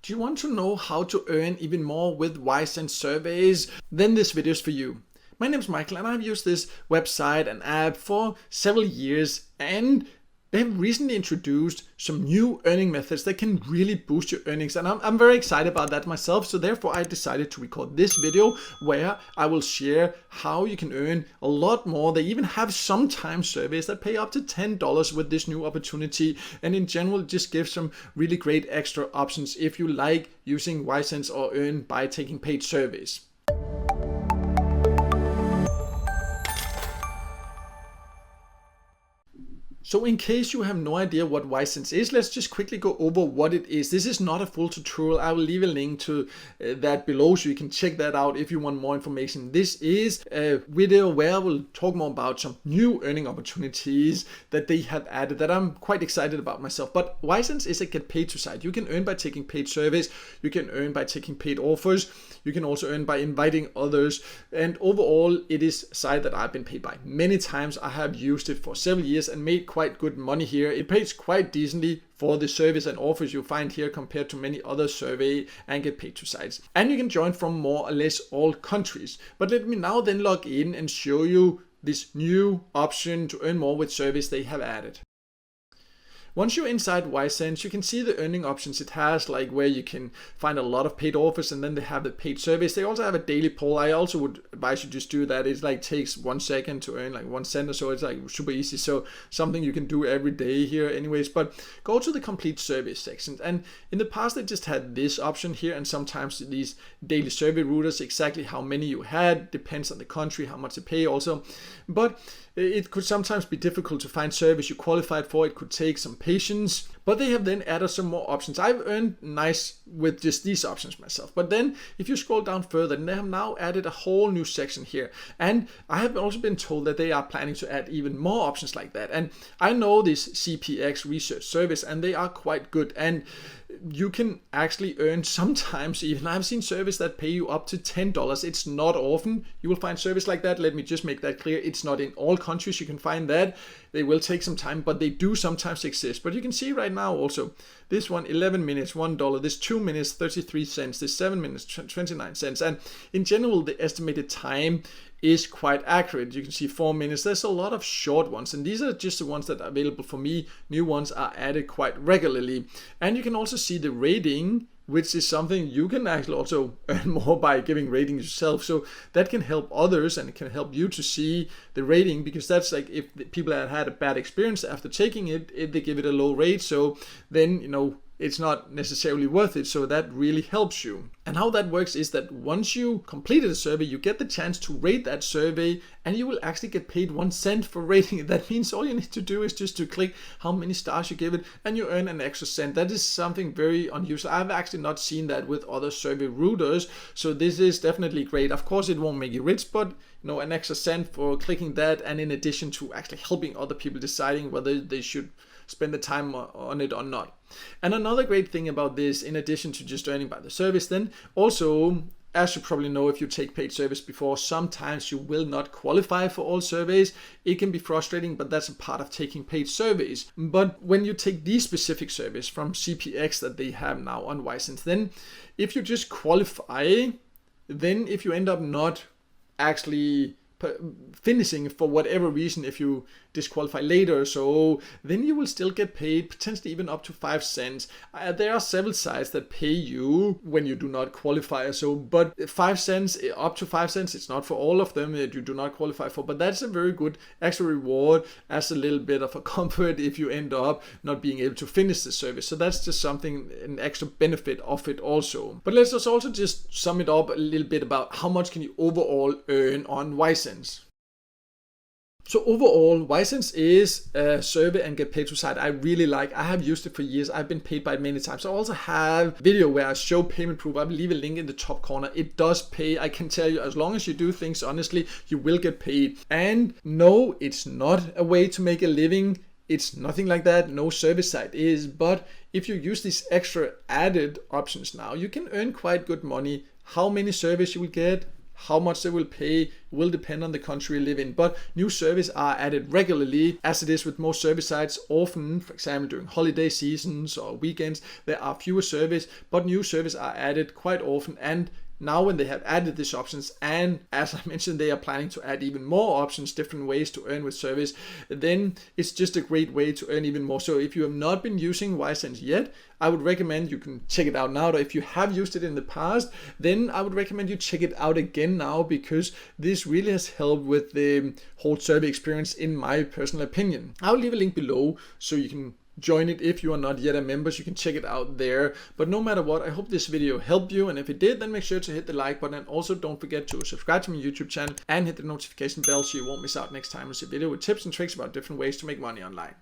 Do you want to know how to earn even more with ySense surveys? Then this video is for you. My name is Michael and I've used this website and app for several years, and they have recently introduced some new earning methods that can really boost your earnings, and I'm very excited about that myself. So therefore I decided to record this video where I will share how you can earn a lot more. They even have sometimes surveys that pay up to $10 with this new opportunity, and in general just give some really great extra options if you like using ySense or earn by taking paid surveys. So in case you have no idea what ySense is, let's just quickly go over what it is. This is not a full tutorial. I will leave a link to that below so you can check that out if you want more information. This is a video where I will talk more about some new earning opportunities that they have added that I'm quite excited about myself. But ySense is a get paid to site. You can earn by taking paid surveys. You can earn by taking paid offers. You can also earn by inviting others. And overall, it is a site that I've been paid by many times. I have used it for several years and made quite good money here. It pays quite decently for the service and offers you find here compared to many other survey and get paid to sites. And you can join from more or less all countries. But let me now then log in and show you this new option to earn more with surveys they have added. Once you're inside ySense, you can see the earning options it has, like where you can find a lot of paid offers, and then they have the paid surveys. They also have a daily poll. I also would advise you just do that. It like takes 1 second to earn like 1 cent or so. It's like super easy. So something you can do every day here anyways. But go to the complete survey section. And in the past, they just had this option here, and sometimes these daily survey routers, exactly how many you had, depends on the country, how much they pay also. But it could sometimes be difficult to find surveys you qualified for. It could take some patience, but they have then added some more options. I've earned nice with just these options myself. But then if you scroll down further, they have now added a whole new section here. And I have also been told that they are planning to add even more options like that. And I know this CPX research service, and they are quite good. And you can actually earn sometimes even. I've seen services that pay you up to $10. It's not often you will find service like that. Let me just make that clear. It's not in all countries you can find that. They will take some time, but they do sometimes exist. But you can see right now also, this one, 11 minutes, $1. This 2 minutes, 33 cents. This 7 minutes, 29 cents. And in general, the estimated time is quite accurate. You can see 4 minutes. There's a lot of short ones, and these are just the ones that are available for me. New ones are added quite regularly. And you can also see the rating, which is something you can actually also earn more by giving ratings yourself. So that can help others, and it can help you to see the rating, because that's like if the people have had a bad experience after taking it, if they give it a low rate, so then, you know, it's not necessarily worth it. So that really helps you. And how that works is that once you completed a survey, you get the chance to rate that survey, and you will actually get paid 1 cent for rating it. That means all you need to do is just to click how many stars you give it, and you earn an extra cent. That is something very unusual. I've actually not seen that with other survey routers. So this is definitely great. Of course, it won't make you rich, but you know, an extra cent for clicking that, and in addition to actually helping other people deciding whether they should spend the time on it or not. And another great thing about this, in addition to just earning by the service, then also, as you probably know if you take paid service before, sometimes you will not qualify for all surveys. It can be frustrating, but that's a part of taking paid surveys. But when you take these specific surveys from CPX that they have now on ySense, then if you just qualify, then if you end up not actually finishing for whatever reason, if you disqualify later, so then you will still get paid potentially even up to 5 cents. There are several sites that pay you when you do not qualify, so but 5 cents, up to 5 cents, it's not for all of them that you do not qualify for, but that's a very good extra reward as a little bit of a comfort if you end up not being able to finish the service. So that's just something, an extra benefit of it also. But let's also just sum it up a little bit about how much can you overall earn on ySense. So overall, ySense is a survey and get paid to site I really like. I have used it for years. I've been paid by it many times. I also have a video where I show payment proof. I will leave a link in the top corner. It does pay. I can tell you, as long as you do things honestly, you will get paid. And no, it's not a way to make a living. It's nothing like that. No service site is. But if you use these extra added options now, you can earn quite good money. How many surveys you will get, How much they will pay will depend on the country you live in, but new services are added regularly, as it is with most service sites. Often, for example, during holiday seasons or weekends, there are fewer services, but new services are added quite often. And now when they have added these options, and as I mentioned, they are planning to add even more options, different ways to earn with service, then it's just a great way to earn even more. So if you have not been using ySense yet, I would recommend you can check it out now. Or if you have used it in the past, then I would recommend you check it out again now, because this really has helped with the whole survey experience, in my personal opinion. I'll leave a link below so you can join it if you are not yet a member, so you can check it out there. But no matter what, I hope this video helped you, and if it did, then make sure to hit the like button, and also don't forget to subscribe to my YouTube channel and hit the notification bell so you won't miss out next time I see a video with tips and tricks about different ways to make money online.